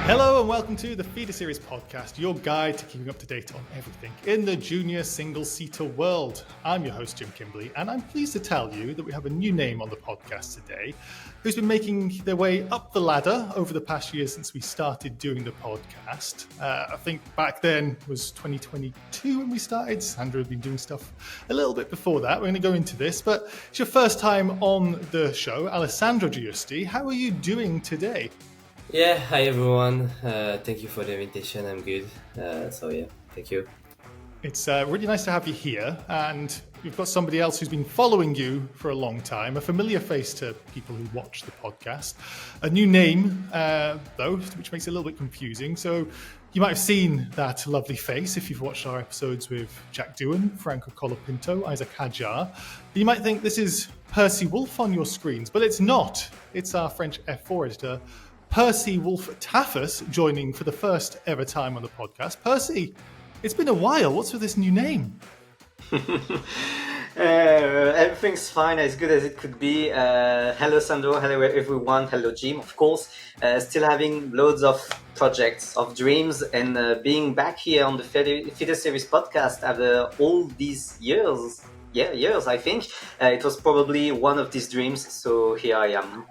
Hello and welcome to the Feeder Series podcast, your guide to keeping up to date on everything in the junior single-seater world. I'm your host, Jim Kimberley, and I'm pleased to tell you that we have a new name on the podcast today who's been making their way up the ladder over the past year since we started doing the podcast. I think back then was 2022 when we started. Sandro had been doing stuff a little bit before that. We're going to go into this, but it's your first time on the show. Alessandro Giusti, how are you doing today? Yeah, hi everyone. Thank you for the invitation. I'm good. Thank you. It's really nice to have you here, and we've got somebody else who's been following you for a long time, a familiar face to people who watch the podcast. A new name, though, which makes it a little bit confusing. So you might have seen that lovely face if you've watched our episodes with Jack Doohan, Franco Colapinto, Isaac Hadjar. You might think this is Percy Wolff on your screens, but it's not. It's our French F4 editor, Percy Wolff-Taffus, joining for the first ever time on the podcast. Percy, it's been a while. What's with this new name? Everything's fine, as good as it could be. Hello, Sandro. Hello, everyone. Hello, Jim, of course. Still having loads of projects, of dreams, and being back here on the Feeder Series podcast after all these years. Yeah, years, I think. It was probably one of these dreams, so here I am.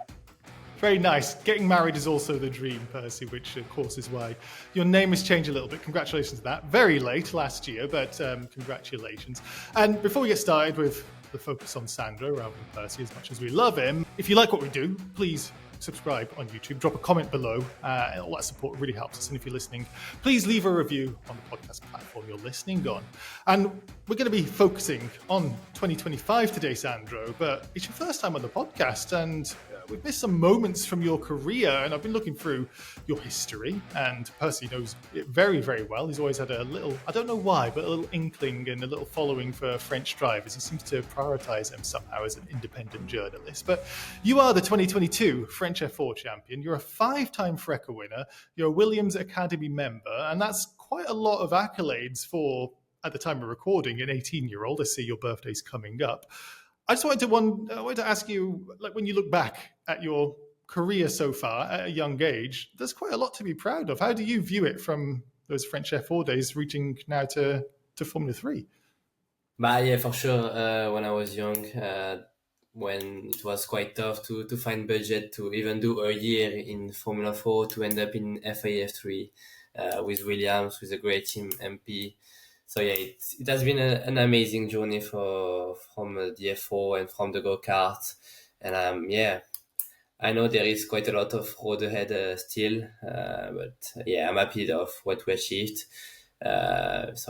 Very nice. Getting married is also the dream, Percy, which of course is why your name has changed a little bit. Congratulations to that. Very late last year, but congratulations. And before we get started with the focus on Sandro rather than Percy, as much as we love him, if you like what we do, please subscribe on YouTube, drop a comment below. All that support really helps us. And if you're listening, please leave a review on the podcast platform you're listening on. And we're going to be focusing on 2025 today, Sandro, but it's your first time on the podcast, and we've missed some moments from your career, and I've been looking through your history, and Percy knows it very, very well. He's always had a little, I don't know why, but a little inkling and a little following for French drivers. He seems to prioritize them somehow as an independent journalist. But you are the 2022 French F4 champion. You're a 5-time FRECA winner. You're a Williams Academy member, and that's quite a lot of accolades for, at the time of recording, an 18-year-old. I see your birthday's coming up. I just wanted to ask you, like, when you look back at your career so far at a young age, there's quite a lot to be proud of. How do you view it from those French F4 days reaching now to Formula 3? Yeah, for sure. When I was young, when it was quite tough to find budget to even do a year in Formula 4, to end up in FIA F3 with Williams, with a great team, MP. So yeah, it has been an amazing journey from the F4 and from the go-kart. And I know there is quite a lot of road ahead still, but yeah, I'm happy of what we achieved. Let's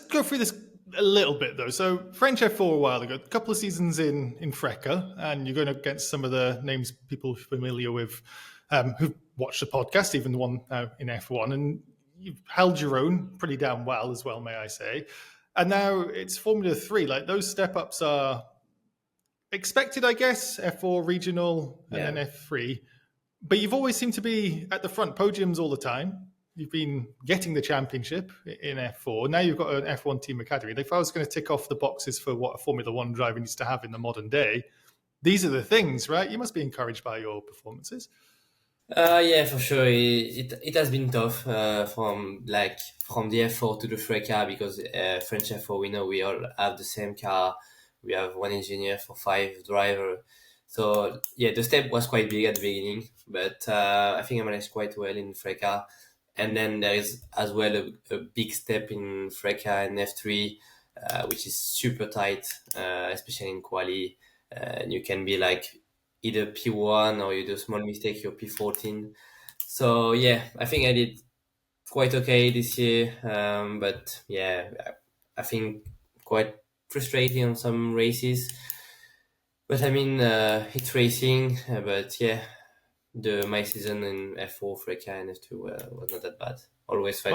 go through this a little bit, though. So French F4 a while ago, a couple of seasons in FRECA, and you're going against some of the names people familiar with who've watched the podcast, even the one now in F1, and you've held your own pretty damn well as well, may I say. And now it's Formula 3. Like, those step-ups are expected, I guess, F4 regional and then F3. But you've always seemed to be at the front, podiums all the time. You've been getting the championship in F4. Now you've got an F1 Team Academy. If I was going to tick off the boxes for what a Formula 1 driver needs to have in the modern day, these are the things, right? You must be encouraged by your performances. Yeah, for sure. It has been tough from the F4 to the FRECA, because French F4, we know we all have the same car. We have one engineer for 5 drivers. So yeah, the step was quite big at the beginning, but I think I managed quite well in FRECA. And then there is as well a big step in FRECA and F3, which is super tight, especially in quali. And you can be like either P1 or you do a small mistake, you're P14. So yeah, I think I did quite okay this year. But yeah, I think quite frustrating on some races. But I mean, it's racing. But yeah, my season in F4, FRECA and F2 was not that bad. Always fight.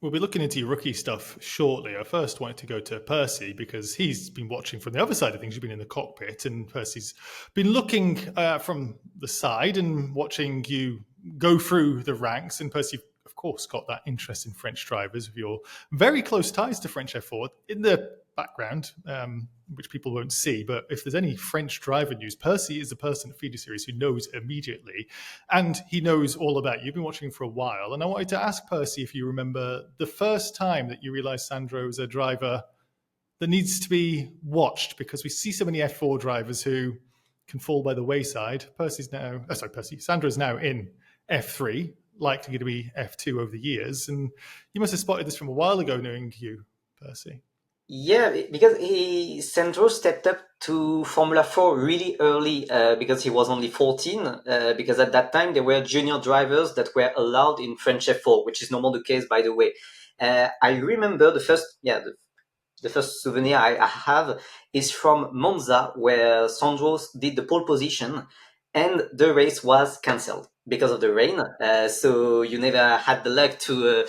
We'll be looking into your rookie stuff shortly. I first wanted to go to Percy because he's been watching from the other side of things. You've been in the cockpit, and Percy's been looking from the side and watching you go through the ranks. And Percy, of course, got that interest in French drivers with your very close ties to French F4 in the background, which people won't see. But if there's any French driver news, Percy is the person at Feeder Series who knows immediately, and he knows all about you. You've been watching for a while, and I wanted to ask Percy if you remember the first time that you realised Sandro was a driver that needs to be watched, because we see so many F4 drivers who can fall by the wayside. Sandro's now in F3, likely to be F2 over the years. And you must have spotted this from a while ago, knowing you, Percy. Yeah, because Sandro stepped up to Formula 4 really early because he was only 14, because at that time there were junior drivers that were allowed in French F4, which is no more the case, by the way. I remember the first souvenir I have is from Monza, where Sandro did the pole position and the race was cancelled because of the rain. So you never had the luck to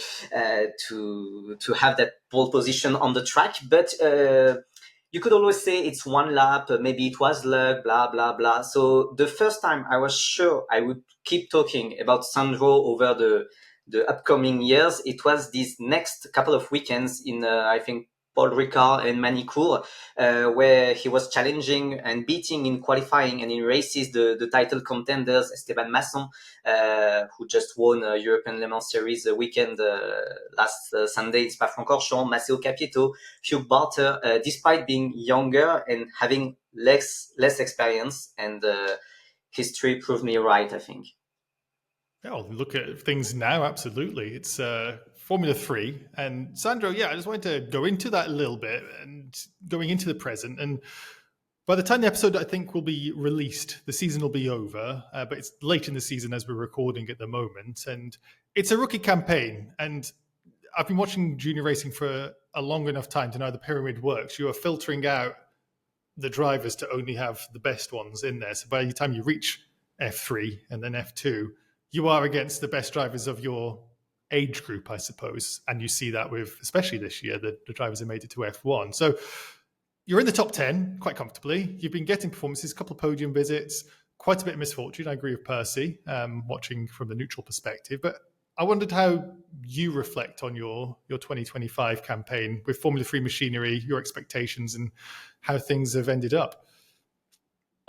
have that pole position on the track. But you could always say it's one lap, maybe it was luck, blah, blah, blah. So the first time I was sure I would keep talking about Sandro over the upcoming years, it was these next couple of weekends in, I think, Paul Ricard and Manicourt, where he was challenging and beating in qualifying and in races the title contenders Esteban Masson, who just won European Le Mans Series weekend last Sunday in Spa-Francorchamps, Matteo Capieto, Hugh Barter, despite being younger and having less experience, and history proved me right, I think. Yeah, well, look at things now, absolutely. It's Formula 3. And Sandro, I just wanted to go into that a little bit and going into the present. And by the time the episode, I think, will be released, the season will be over. But it's late in the season as we're recording at the moment. And it's a rookie campaign. And I've been watching junior racing for a long enough time to know how the pyramid works. You are filtering out the drivers to only have the best ones in there. So by the time you reach F3 and then F2, you are against the best drivers of your age group, I suppose. And you see that with, especially this year, the drivers have made it to F1. So you're in the top 10 quite comfortably. You've been getting performances, a couple of podium visits, quite a bit of misfortune. I agree with Percy, watching from the neutral perspective. But I wondered how you reflect on your 2025 campaign with Formula 3 machinery, your expectations, and how things have ended up.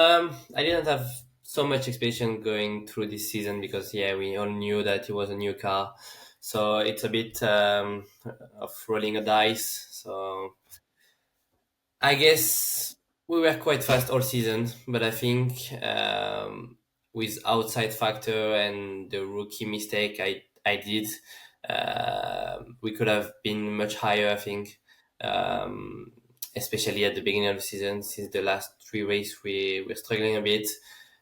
I didn't have so much expectation going through this season because we all knew that it was a new car, so it's a bit of rolling a dice. So I guess we were quite fast all season, but I think with outside factor and the rookie mistake I did, we could have been much higher, I think, especially at the beginning of the season. Since the last 3 races we were struggling a bit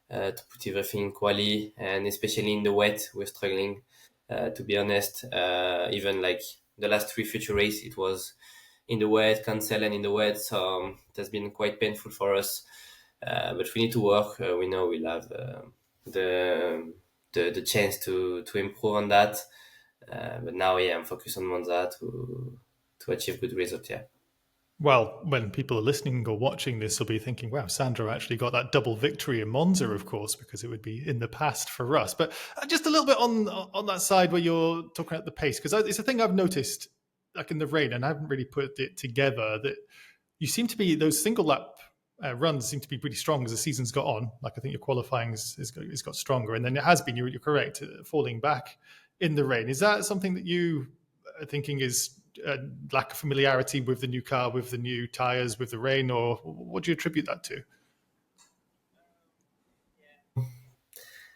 to put everything in quali, and especially in the wet we're struggling, to be honest. Even like the last 3 future races, it was in the wet, cancel and in the wet, so it has been quite painful for us. But we need to work. We know we'll have the chance to improve on that. But now, I'm focused on Monza to achieve good results. Yeah. Well, when people are listening or watching this, will be thinking, wow, Sandro actually got that double victory in Monza, of course, because it would be in the past for us. But just a little bit on that side where you're talking about the pace, because it's a thing I've noticed, like in the rain, and I haven't really put it together, that you seem to be, those single lap runs seem to be pretty strong as the season's got on. Like I think your qualifying has got stronger, and then it has been, you're correct, falling back in the rain. Is that something that you are thinking is lack of familiarity with the new car, with the new tires, with the rain, or what do you attribute that to?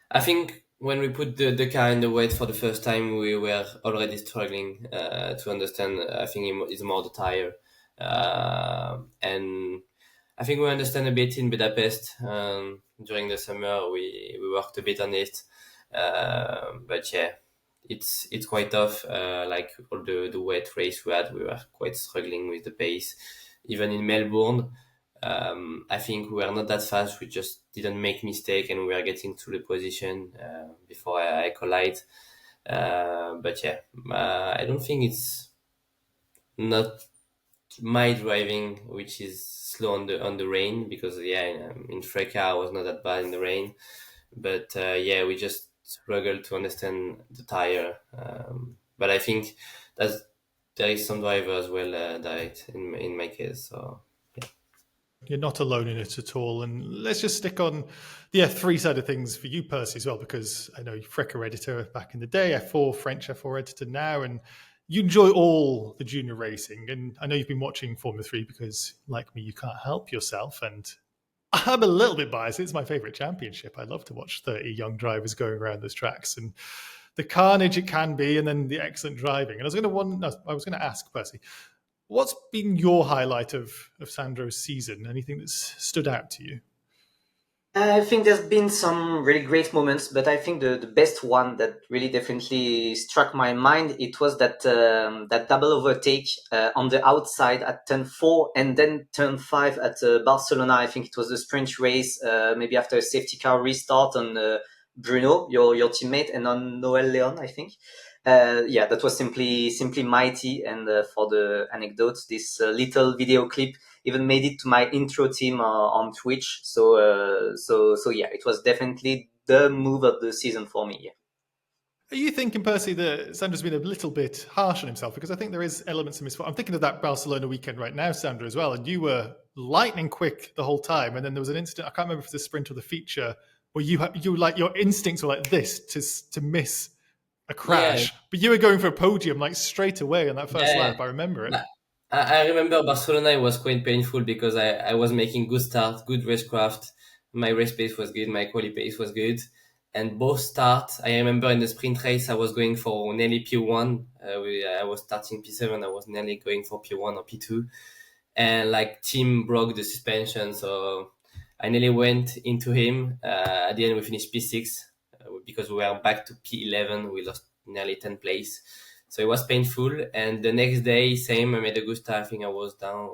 I think when we put the car in the wet for the first time, we were already struggling to understand. I think it's more the tire, and I think we understand a bit in Budapest. During the summer, we worked a bit on it, but it's quite tough. Like all the wet race we had, we were quite struggling with the pace. Even in Melbourne, I think we were not that fast. We just didn't make mistake, and we were getting to the position before I collide. But I don't think it's not my driving which is slow on the rain, because in Freca I was not that bad in the rain, but we just struggle to understand the tire. But I think that there is some driver as well direct in my case. So You're not alone in it at all. And let's just stick on the F3 side of things for you, Percy, as well, because I know you're Frecker editor back in the day, F4, French F4 editor now, and you enjoy all the junior racing. And I know you've been watching Formula 3 because, like me, you can't help yourself. And I'm a little bit biased. It's my favorite championship. I love to watch 30 young drivers going around those tracks and the carnage it can be, and then the excellent driving. And I was going to ask Percy, what's been your highlight of Sandro's season? Anything that's stood out to you? I think there's been some really great moments, but I think the best one that really definitely struck my mind, it was that double overtake on the outside at turn 4 and then turn 5 at Barcelona. I think it was a sprint race, maybe after a safety car restart on Bruno, your teammate, and on Noel Leon, I think. Yeah, that was simply mighty. And for the anecdote, this little video clip even made it to my intro team on Twitch. So yeah, it was definitely the move of the season for me. Yeah. Are you thinking, Percy, that Sandro's been a little bit harsh on himself? Because I think there is elements of misfortune. I'm thinking of that Barcelona weekend right now, Sandro, as well. And you were lightning quick the whole time. And then there was an incident, I can't remember if it's the sprint or the feature, where you like your instincts were like this to miss a crash. yeah, But you were going for a podium like straight away on that first yeah. lap. I remember it. I remember Barcelona. It was quite painful because I was making good start, good racecraft. My race pace was good, my quali pace was good, and both start. I remember in the sprint race I was going for nearly P1. I was starting P7. I was nearly going for P1 or P2, and like team broke the suspension, so I nearly went into him. At the end we finished P6 because we were back to P11. We lost nearly 10 place. So it was painful. And the next day, same, I made a good start. I think I was down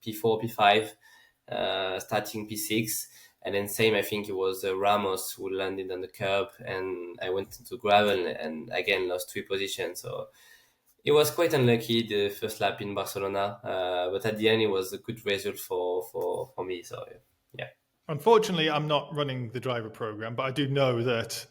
P4, P5, starting P6. And then same, I think it was Ramos who landed on the curb and I went into gravel and again lost 3 positions. So it was quite unlucky the first lap in Barcelona. But at the end, it was a good result for me. So yeah. Unfortunately, I'm not running the driver program, but I do know that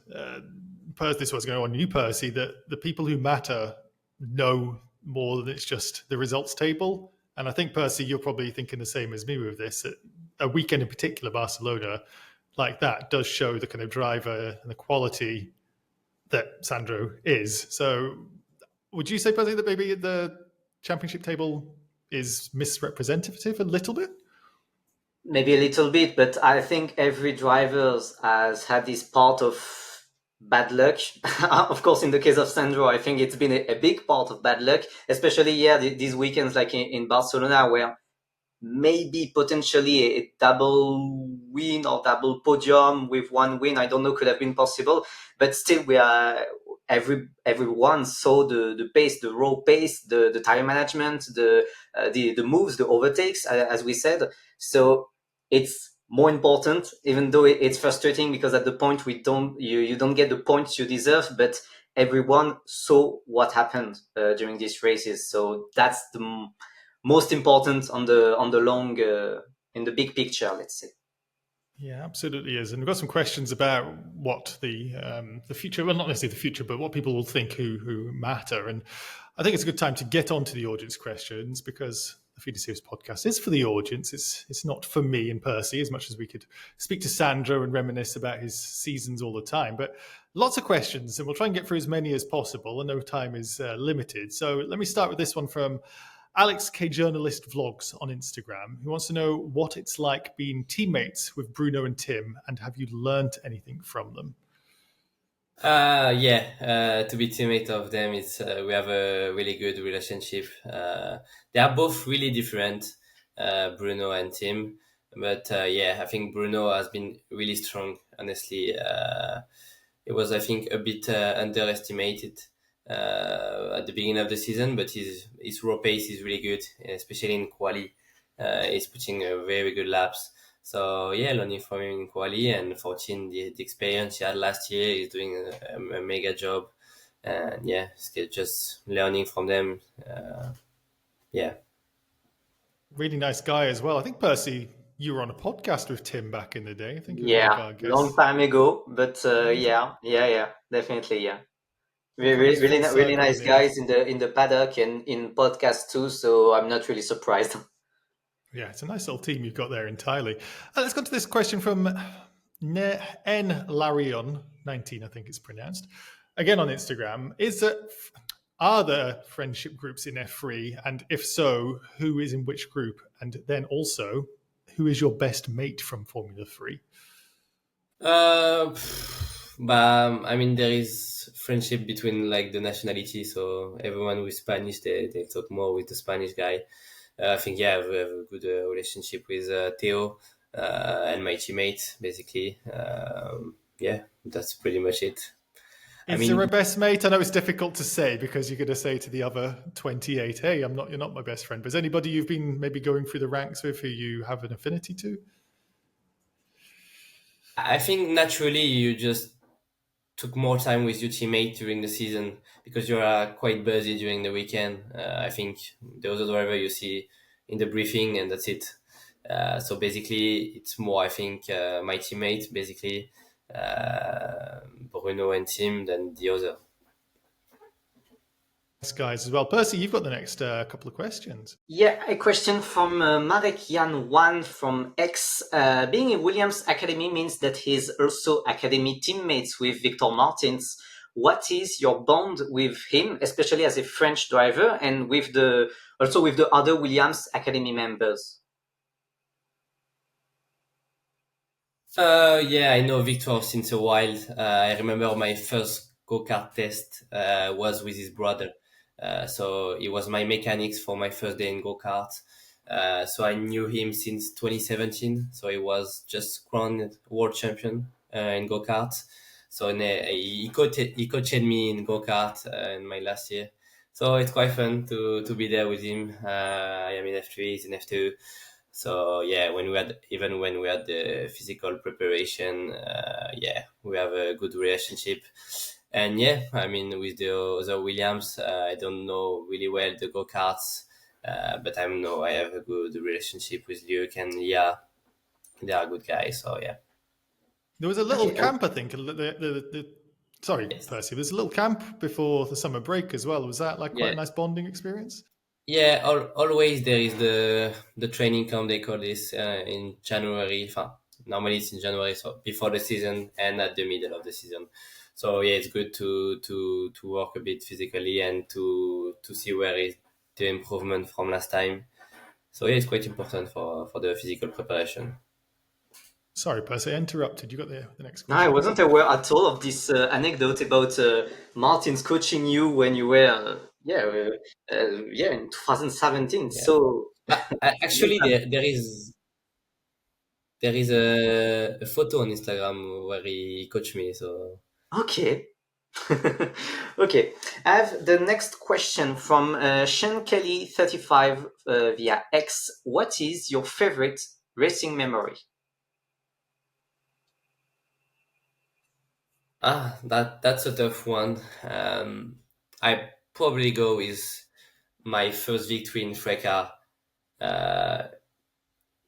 this was going on you, Percy, that the people who matter know more than it's just the results table. And I think, Percy, you're probably thinking the same as me with this. That a weekend in particular, Barcelona, like that, does show the kind of driver and the quality that Sandro is. So would you say, Percy, that maybe the championship table is misrepresentative a little bit? Maybe a little bit, but I think every driver has had this part of bad luck. Of course, in the case of Sandro, I think it's been a big part of bad luck, especially these weekends like in Barcelona, where maybe potentially a double win or double podium with one win, I don't know, could have been possible. But still, everyone saw the pace, the raw pace, the tire management, the moves, the overtakes, as we said. So it's more important, even though it's frustrating because at the point you don't get the points you deserve, but everyone saw what happened during these races. So that's the most important on the long in the big picture, let's say. Yeah, absolutely is. And we've got some questions about what the future, well, not necessarily the future, but what people will think who matter. And I think it's a good time to get onto the audience questions because the Feed Series podcast is for the audience. It's not for me and Percy, as much as we could speak to Sandro and reminisce about his seasons all the time. But lots of questions, and we'll try and get through as many as possible. I know time is limited. So let me start with this one from Alex K Journalist Vlogs on Instagram, who wants to know what it's like being teammates with Bruno and Tim, and have you learnt anything from them? To be teammate of them, it's we have a really good relationship. They are both really different, Bruno and Tim. But I think Bruno has been really strong. Honestly, it was I think a bit underestimated at the beginning of the season, but his raw pace is really good, especially in quali. He's putting very good laps. So learning from him in quali and 14, the experience he had last year, he's doing a mega job. And just learning from them. Really nice guy as well. I think, Percy, you were on a podcast with Tim back in the day. I think you were one of Yeah, our guests. long time ago, but yeah, definitely, yeah. Really circle nice in the end. guys in the paddock and in podcast too. So I'm not really surprised. Yeah, it's a nice little team you've got there entirely. Let's go to this question from N Larion 19, I think it's pronounced. Again on Instagram. Are there friendship groups in F3? And if so, who is in which group? And then also, who is your best mate from Formula 3? But I mean, there is friendship between like the nationality. So everyone with Spanish, they talk more with the Spanish guy. I think yeah, we have a good relationship with Theo and my teammate. Basically, yeah, that's pretty much it. I Is mean, there a best mate? I know it's difficult to say because you're going to say to the other 28, hey, you're not my best friend. But is anybody you've been maybe going through the ranks with who you have an affinity to? I think naturally you just took more time with your teammate during the season because you are quite busy during the weekend. I think the other driver you see in the briefing and that's it. So basically, it's more I think my teammate basically Bruno and Tim than the other. Thanks, guys, as well. Percy, you've got the next couple of questions. Yeah, a question from Marek Jan 1 from X. Being in Williams Academy means that he's also Academy teammates with Victor Martins. What is your bond with him, especially as a French driver, and with the other Williams Academy members? Yeah, I know Victor since a while. I remember my first go-kart test was with his brother. So he was my mechanics for my first day in go-kart. So I knew him since 2017. So he was just crowned world champion in go-kart. So he coached me in go-kart in my last year. So it's quite fun to be there with him. I am in F3, he's in F2. So yeah, when we had the physical preparation, yeah, we have a good relationship. And yeah, I mean with the other Williams, I don't know really well the go karts, but I know I have a good relationship with Luke and yeah, they are good guys. So yeah. There was a little Okay. camp, I think. Sorry, Yes. Percy. There's a little camp before the summer break as well. Was that like quite Yeah. a nice bonding experience? Yeah, always there is the training camp they call this in January. Normally it's in January, so before the season and at the middle of the season. So yeah, it's good to work a bit physically and to see where is the improvement from last time. So yeah, it's quite important for the physical preparation. Sorry, Percy, I interrupted. You got the next No, I question. wasn't aware at all of this anecdote about Martins coaching you when you were, in 2017. Yeah, So, actually there is a photo on Instagram where he coached me. So okay. Okay. I have the next question from Sean Kelly 35 via X. What is your favorite racing memory? that's a tough one. I probably go with my first victory in Freca. Uh,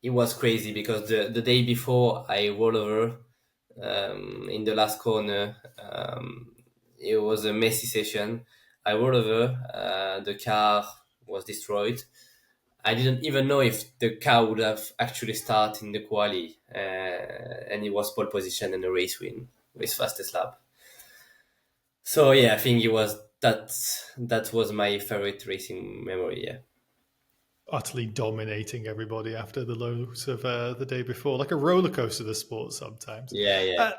it was crazy because the day before I rolled over in the last corner. It was a messy session. I rolled over. The car was destroyed. I didn't even know if the car would have actually started in the quali, and it was pole position and a race win with fastest lap. So yeah, I think that was my favorite racing memory. Yeah. Utterly dominating everybody after the lows of the day before, like a roller coaster, the sport sometimes. Yeah, yeah.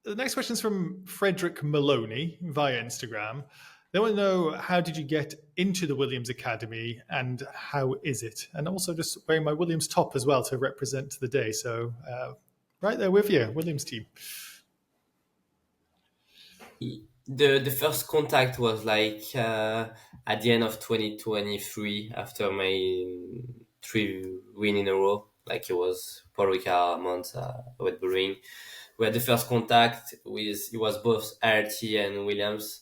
The next question is from Frederick Maloney via Instagram. They want to know, how did you get into the Williams Academy and how is it? And also just wearing my Williams top as well to represent the day. So right there with you, Williams team. The first contact was like at the end of 2023 after my 3 win in a row. Like it was Paul Ricard month Red Bull Ring. We had the first contact with, it was both RT and Williams.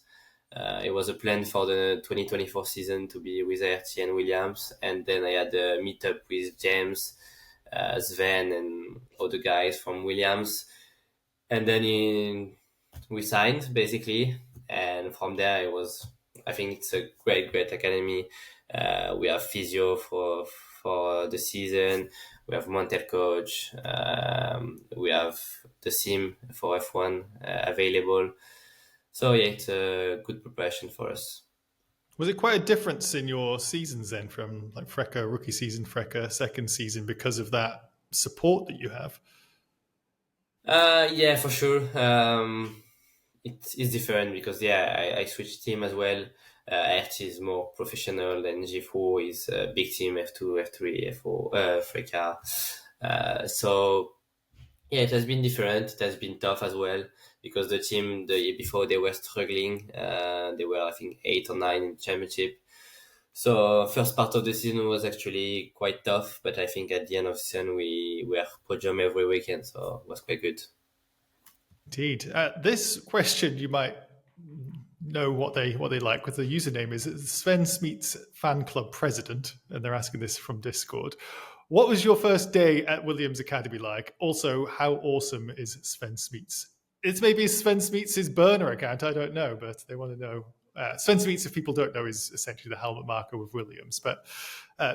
It was a plan for the 2024 season to be with RT and Williams, and then I had a meetup with James, Sven, and other guys from Williams, and then we signed basically, and from there I think it's a great academy. We have physio for the season. We have mental coach. We have the sim for F1 available. So yeah, it's a good preparation for us. Was it quite a difference in your seasons then, from like Freca rookie season, Freca second season, because of that support that you have? Yeah, for sure. It is different because I switched team as well. RT is more professional than G4 is a big team, F2, F3, F4, Freca. So yeah, it has been different. It has been tough as well because the team the year before they were struggling. They were I think 8 or 9 in championship. So first part of the season was actually quite tough, but I think at the end of the season we were podium every weekend, so it was quite good. Indeed. This question you might know what they like, with the username is Sven Smeets Fan Club President, and they're asking this from Discord. What was your first day at Williams Academy like? Also, how awesome is Sven Smeets? It's maybe Sven Smeets' burner account, I don't know, but they want to know. Sven Smeets, if people don't know, is essentially the helmet marker with Williams. But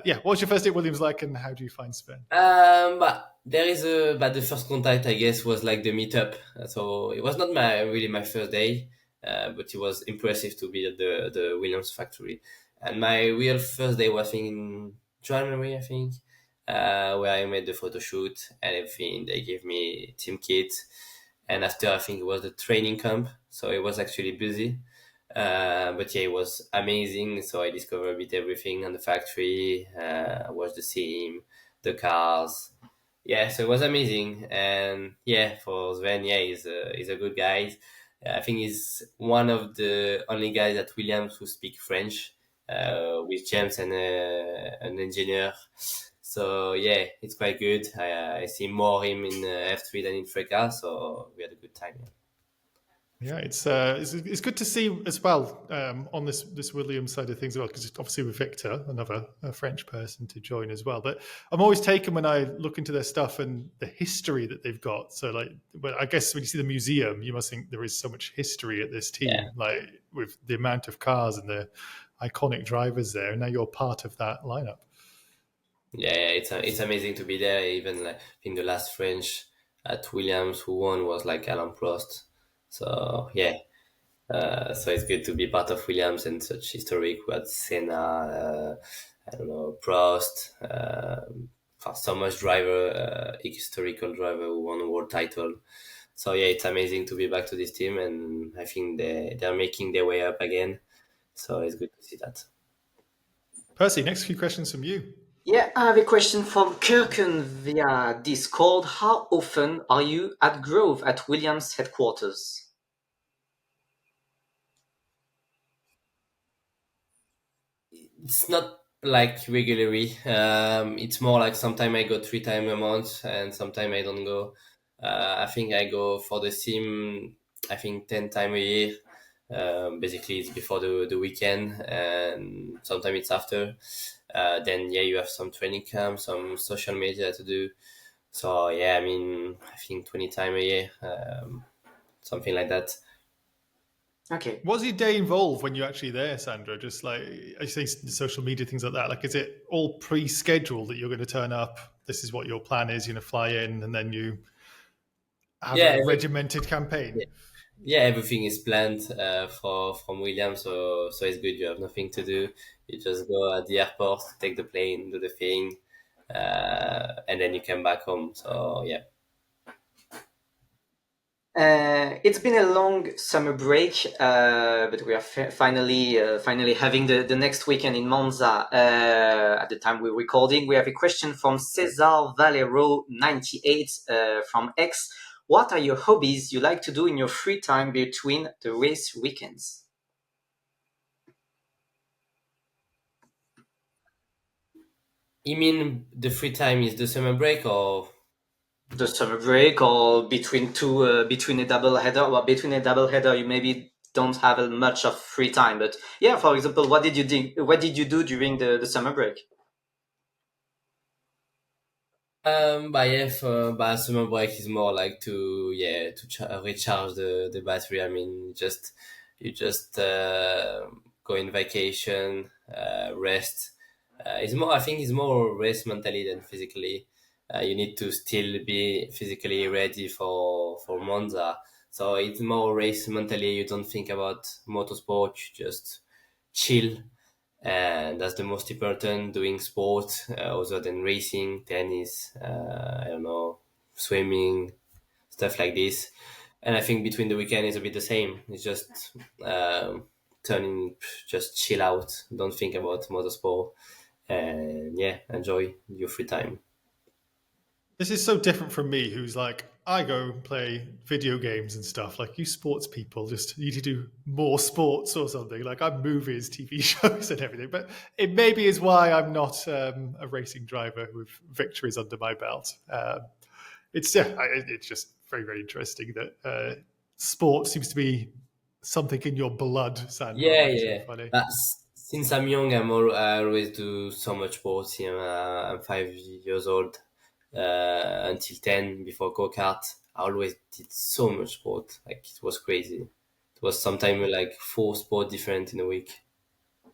yeah, what was your first day at Williams like, and how do you find Sven? But there is but the first contact I guess was like the meetup. So it was not my first day, but it was impressive to be at the Williams factory. And my real first day was in January, I think, where I made the photo shoot and everything. They gave me team kit, and after I think it was the training camp, so it was actually busy. But yeah, it was amazing. So I discovered a bit everything on the factory. I watched the team, the cars. Yeah, so it was amazing. And yeah, for Sven, yeah, he's a good guy. I think he's one of the only guys at Williams who speak French, with James and an engineer. So yeah, it's quite good. I see more him in F3 than in Freca, so we had a good time. Yeah. Yeah, it's good to see as well, on this Williams side of things as well, because obviously with Victor, another French person to join as well. But I'm always taken when I look into their stuff and the history that they've got. So like, but I guess when you see the museum, you must think there is so much history at this team, like with the amount of cars and the iconic drivers there. And now you're part of that lineup. Yeah, it's amazing to be there. Even like I think the last French at Williams who won was like Alain Prost. So yeah, so it's good to be part of Williams and such historic. We had Senna, I don't know, Prost, so much driver, historical driver who won a world title. So yeah, it's amazing to be back to this team, and I think they're making their way up again. So it's good to see that. Percy, next few questions from you. Yeah, I have a question from Kirken via Discord. How often are you at Grove at Williams headquarters? It's not like regularly. It's more like sometime I go 3 times a month, and sometime I don't go. I think I go for the sim. I think 10 times a year. Basically, it's before the weekend, and sometimes it's after. Then yeah, you have some training camp, some social media to do. So yeah, I mean, I think 20 times a year, something like that. Okay. What's your day involved when you're actually there, Sandro? Just like I say, social media, things like that. Like, is it all pre-scheduled that you're going to turn up? This is what your plan is. You're going to fly in, and then you have Yeah, a regimented campaign. yeah, everything is planned from Williams, so it's good. You have nothing to do. You just go at the airport, take the plane, do the thing, and then you come back home. So yeah. It's been a long summer break, but we are finally having the next weekend in Monza. At the time we're recording, we have a question from Cesar Valero 98 from X. What are your hobbies you like to do in your free time between the race weekends? You mean the free time is the summer break, or? The summer break, or between a double header? Well, between a double header, you maybe don't have much of free time. But yeah, for example, what did you do? What did you do during the summer break? But yeah, but summer break is more like to recharge the battery. I mean, just You just go in vacation, rest. It's more. I think it's more rest mentally than physically. You need to still be physically ready for Monza. So it's more race mentally. You don't think about motorsport. You just chill, and that's the most important. Doing sport other than racing, tennis, I don't know, swimming, stuff like this. And I think between the weekend is a bit the same. It's just turning, just chill out, don't think about motorsport, and yeah, enjoy your free time. This is so different from me, who's like, I go play video games and stuff. Like, you sports people just need to do more sports or something. Like, I'm movies, TV shows, and everything. But it maybe is why I'm not a racing driver with victories under my belt. It's just very, very interesting that sport seems to be something in your blood, Sandro. Yeah, Very so yeah. funny. Since I'm young, I always do so much sports. You know, I'm 5 years old. Until 10 before go-kart, I always did so much sport. Like, it was crazy. It was sometimes like 4 sports different in a week.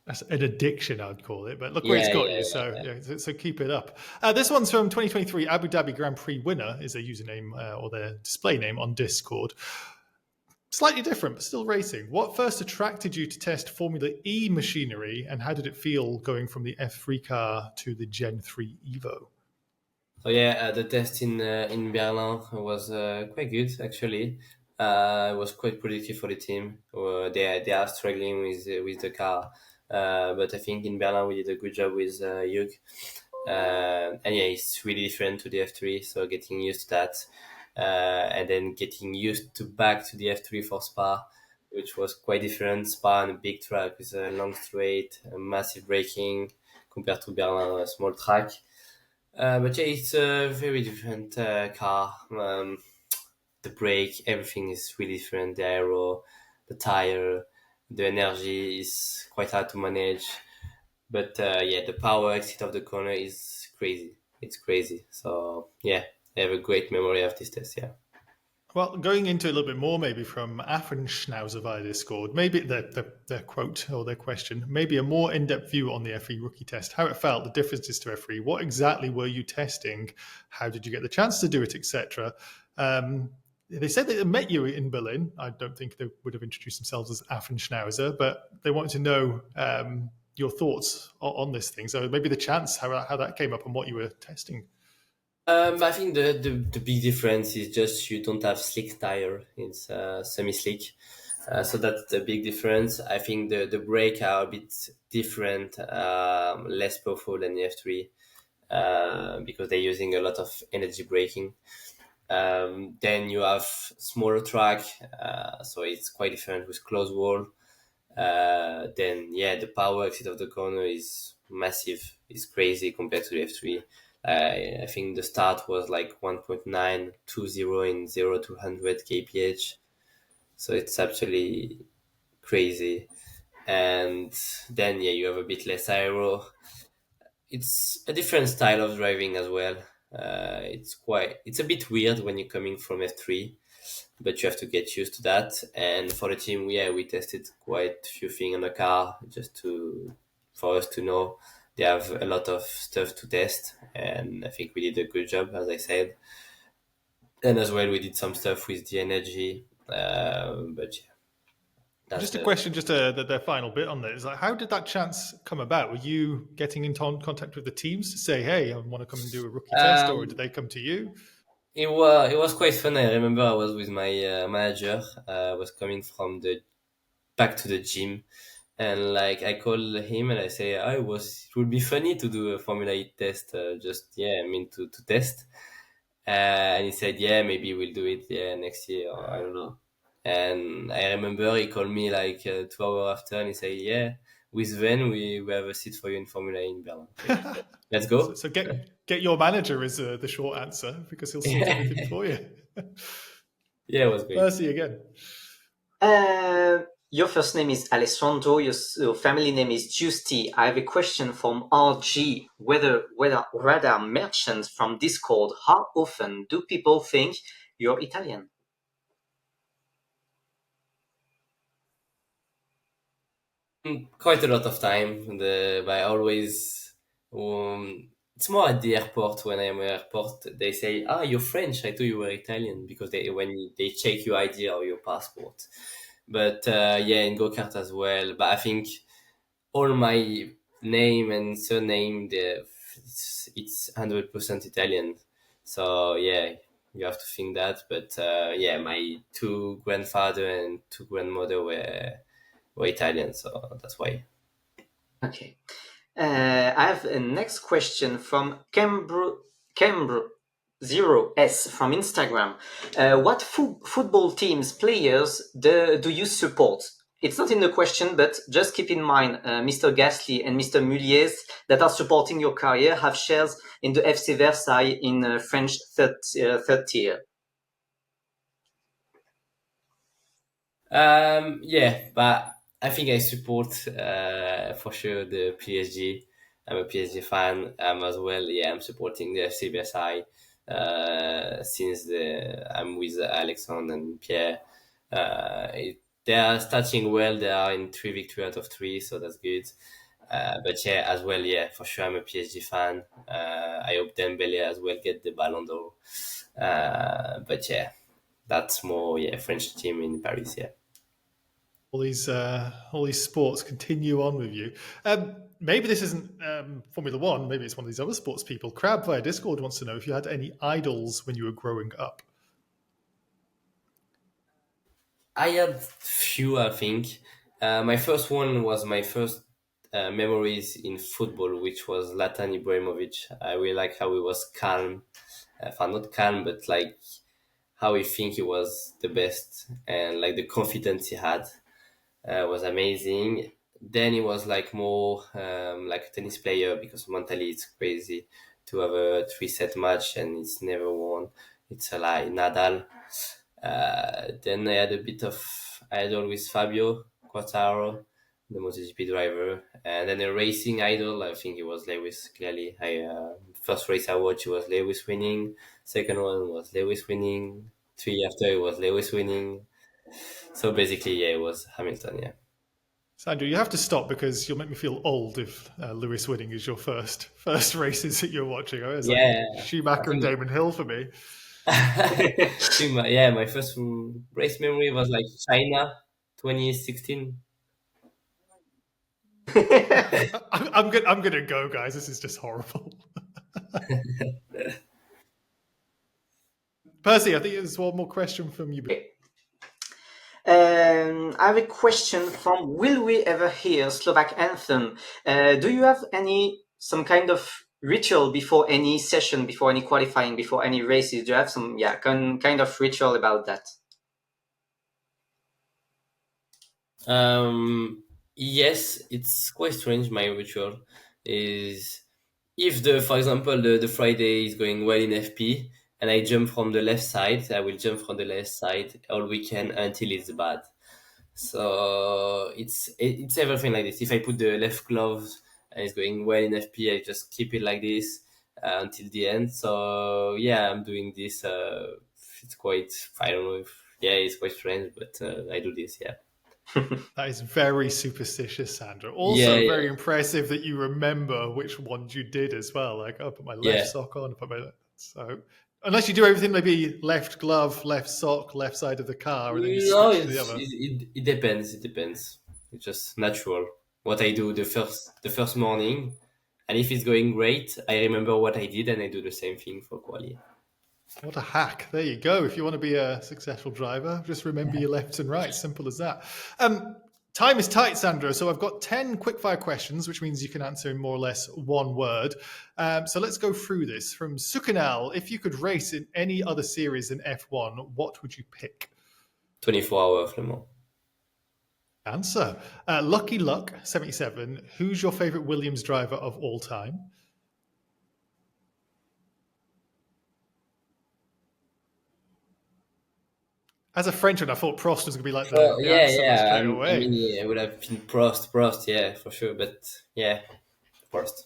That's an addiction, I'd call it. But look where it's Yeah, got yeah, you. So, yeah, so keep it up. This one's from 2023 Abu Dhabi Grand Prix winner is their username or their display name on Discord. Slightly different, but still racing. What first attracted you to test Formula E machinery, and how did it feel going from the F3 car to the Gen 3 Evo? So yeah, the test in Berlin was quite good actually. It was quite productive for the team. They are struggling with the car, but I think in Berlin we did a good job with Hugh. And yeah, it's really different to the F3, so getting used to that, and then getting used to back to the F3 for Spa, which was quite different. Spa on a big track with a long straight, massive braking compared to Berlin, a small track. But yeah, it's a very different car. The brake, everything is really different. The aero, the tire, the energy is quite hard to manage. But yeah, the power exit of the corner is crazy. It's crazy. So yeah, I have a great memory of this test. Yeah. Well, going into a little bit more, maybe from Affenschnauzer via Discord, maybe their quote or their question, maybe a more in-depth view on the F3 rookie test, how it felt, the differences to F3, what exactly were you testing, how did you get the chance to do it, etc. They said they met you in Berlin. I don't think they would have introduced themselves as Affenschnauzer, but they wanted to know your thoughts on this thing. So maybe the chance, how that came up and what you were testing. I think the big difference is just you don't have slick tire. It's semi-slick. So that's the big difference. I think the brake are a bit different, less powerful than the F3, because they're using a lot of energy braking. Then you have smaller track, so it's quite different with closed wall. Then yeah, the power exit of the corner is massive. It's crazy compared to the F3. I think the start was like 1.920 in 0 to 100 kph. So it's actually crazy. And then yeah, you have a bit less aero. It's a different style of driving as well. It's a bit weird when you're coming from F3, but you have to get used to that. And for the team, yeah, we tested quite a few things on the car just for us to know. They have a lot of stuff to test, and I think we did a good job, as I said. And as well, we did some stuff with the energy, but yeah, that's Just a the. question, just their final bit on this. Like, how did that chance come about? Were you getting in contact with the teams to say, "Hey, I want to come and do a rookie test," or did Um, they come to you? it was quite fun. I remember I was with my manager. I was coming from the back to the gym, and like I call him and I say, it would be funny to do a Formula E test, just yeah, I mean to test. And he said, yeah, maybe we'll do it, yeah, next year, or I don't know. And I remember he called me like 2 hours after and he said, yeah, with Sven, we have a seat for you in Formula E in Berlin. Like, let's So, go. so get your manager is the short answer because he'll sort everything for you. Yeah, it was great. Percy again. Your first name is Alessandro. Your family name is Giusti. I have a question from RG. Whether radar merchants from Discord, how often do people think you're Italian? Quite a lot of time. But I always, it's more at the airport. When I'm at the airport, they say, "Ah, you're French. I thought you were Italian," because they check your ID or your passport. But yeah, in go kart as well. But I think all my name and surname, it's 100% Italian. So yeah, you have to think that. But yeah, my two grandfather and two grandmother were Italian, so that's why. Okay. I have a next question from Cambro0S from Instagram. What football teams, players do you support? It's not in the question, but just keep in mind, Mr. Gasly and Mr. Mulliez that are supporting your career have shares in the FC Versailles in French third tier. Yeah, but I think I support for sure the PSG. I'm a PSG fan as well. Yeah, I'm supporting the FC Versailles since I'm with Alexandre and Pierre. They are starting well. They are in 3 victory out of 3, so that's good. But yeah, as well, yeah, for sure, I'm a PSG fan. I hope Dembele as well get the Ballon d'Or. But yeah, that's more French team in Paris. Yeah. All these sports continue on with you. Maybe this isn't Formula One. Maybe it's one of these other sports people. Crab via Discord wants to know if you had any idols when you were growing up. I had few, I think. My first one was my first memories in football, which was Zlatan Ibrahimovic. I really like how he was calm. Not calm, but like how he think he was the best and like the confidence he had was amazing. Then he was like more like a tennis player because mentally it's crazy to have a 3 set match and it's never won. It's like Nadal. Then I had a bit of idol with Fabio Quartararo, the MotoGP driver, and then a racing idol. I think it was Lewis. Clearly, I first race I watched it was Lewis winning. Second one was Lewis winning. 3 after it was Lewis winning. So basically, yeah, it was Hamilton. Yeah. Sandro, you have to stop because you'll make me feel old if Lewis winning is your first races that you're watching. It's Yeah, like I Schumacher and think. Damon Hill for me. I think my first race memory was like China 2016. I'm gonna go, guys. This is just horrible. Percy, I think there's one more question from you. I have a question from Will We Ever Hear Slovak Anthem? Do you have some kind of ritual before any session, before any qualifying, before any races? Do you have some kind of ritual about that? Yes, it's quite strange. My ritual is if for example, the Friday is going well in FP and I jump from the left side, I will jump from the left side all weekend until it's bad. So it's everything like this. If I put the left gloves and it's going well in FP, I just keep it like this until the end. So yeah, I'm doing this. It's quite, I don't know if, yeah, it's quite strange, but I do this. Yeah. That is very superstitious, Sandra. Yeah, Also, very yeah, impressive that you remember which ones you did as well. Like, I put my left yeah. sock on, I put my so unless you do everything, maybe left glove, left sock, left side of the car, and then you No, switch to the other. it depends. It depends. It's just natural. What I do the first morning, and if it's going great, I remember what I did and I do the same thing for quali. What a hack. There you go. If you want to be a successful driver, just remember your lefts and rights. Simple as that. Time is tight, Sandro. So I've got 10 quickfire questions, which means you can answer in more or less one word. So let's go through this. From Sukanal, if you could race in any other series than F1, what would you pick? 24-hour Le Mans. Answer. Lucky Luck, 77. Who's your favorite Williams driver of all time? As a Frenchman, I thought Prost was going to be like Oh the yeah, answer yeah. straight I away. mean, yeah, I would have been Prost, yeah, for sure. But yeah, Prost.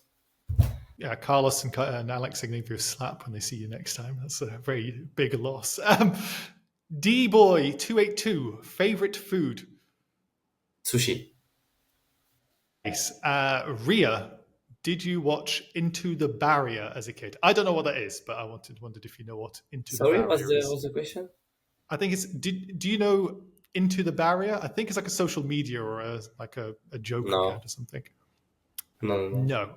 Yeah, Carlos and Alex are going to give you a slap when they see you next time. That's a very big loss. D-Boy282, favorite food? Sushi. Ria, did you watch Into the Barrier as a kid? I don't know what that is, but I wondered if you know what Into the Sorry, Barrier is. what's the question? I think it's. Do you know Into the Barrier? I think it's like a social media or a joke No. account or something. No.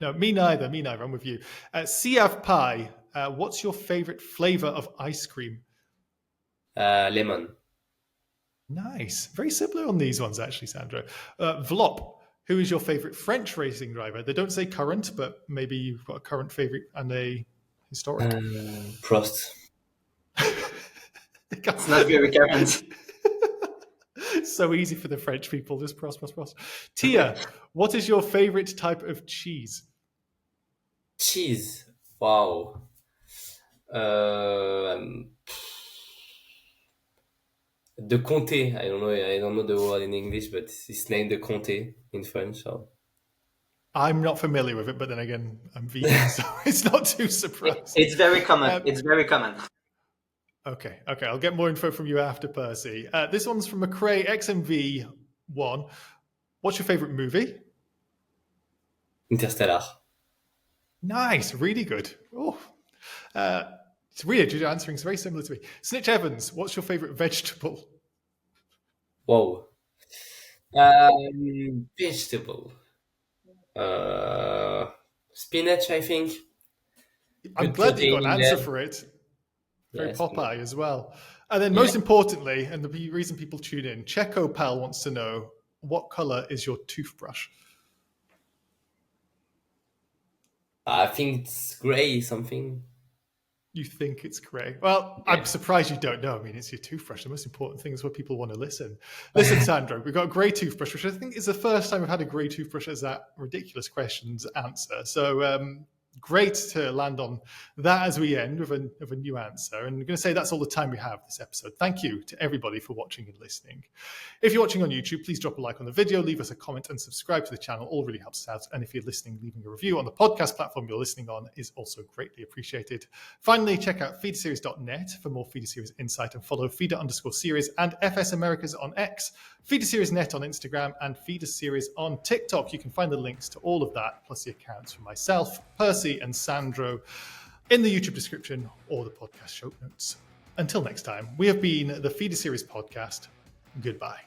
No, me neither. I'm with you. Siav Pai, what's your favorite flavor of ice cream? Lemon. Nice. Very similar on these ones, actually, Sandro. Vlop, who is your favorite French racing driver? They don't say current, but maybe you've got a current favorite and a historic. Prost. It's not very current. So easy for the French people. Just Prost. Tia, what is your favorite type of cheese? Cheese. Wow. The Comté. I don't know the word in English, but it's named the Comté in French. So. I'm not familiar with it, but then again, I'm vegan, so it's not too surprising. It's very common. It's very common. Okay. I'll get more info from you after, Percy. This one's from McRae XMV1. What's your favorite movie? Interstellar. Nice, really good. Oh, it's weird. You're answering it's very similar to me. Snitch Evans, what's your favorite vegetable? Wow. Vegetable. Spinach, I think. I'm glad that you got an answer for it. Very Popeye as well. And then most importantly, and the reason people tune in, Checo Pal wants to know, what color is your toothbrush? I think it's gray something. You think it's grey? Well, I'm surprised you don't know. I mean, it's your toothbrush. The most important thing is what people want to listen. Listen, Sandro, we've got a grey toothbrush, which I think is the first time we've had a grey toothbrush as that ridiculous questions answer. So great to land on that as we end with a new answer. And I'm going to say that's all the time we have this episode. Thank you to everybody for watching and listening. If you're watching on YouTube, please drop a like on the video, leave us a comment and subscribe to the channel. All really helps us out. And if you're listening, leaving a review on the podcast platform you're listening on is also greatly appreciated. Finally, check out feederseries.net for more Feeder Series insight and follow Feeder_series and FS Americas on X, Feeder Series Net on Instagram, and Feeder Series on TikTok. You can find the links to all of that, plus the accounts for myself, Percy, and Sandro in the YouTube description or the podcast show notes. Until next time, we have been the Feeder Series Podcast. Goodbye.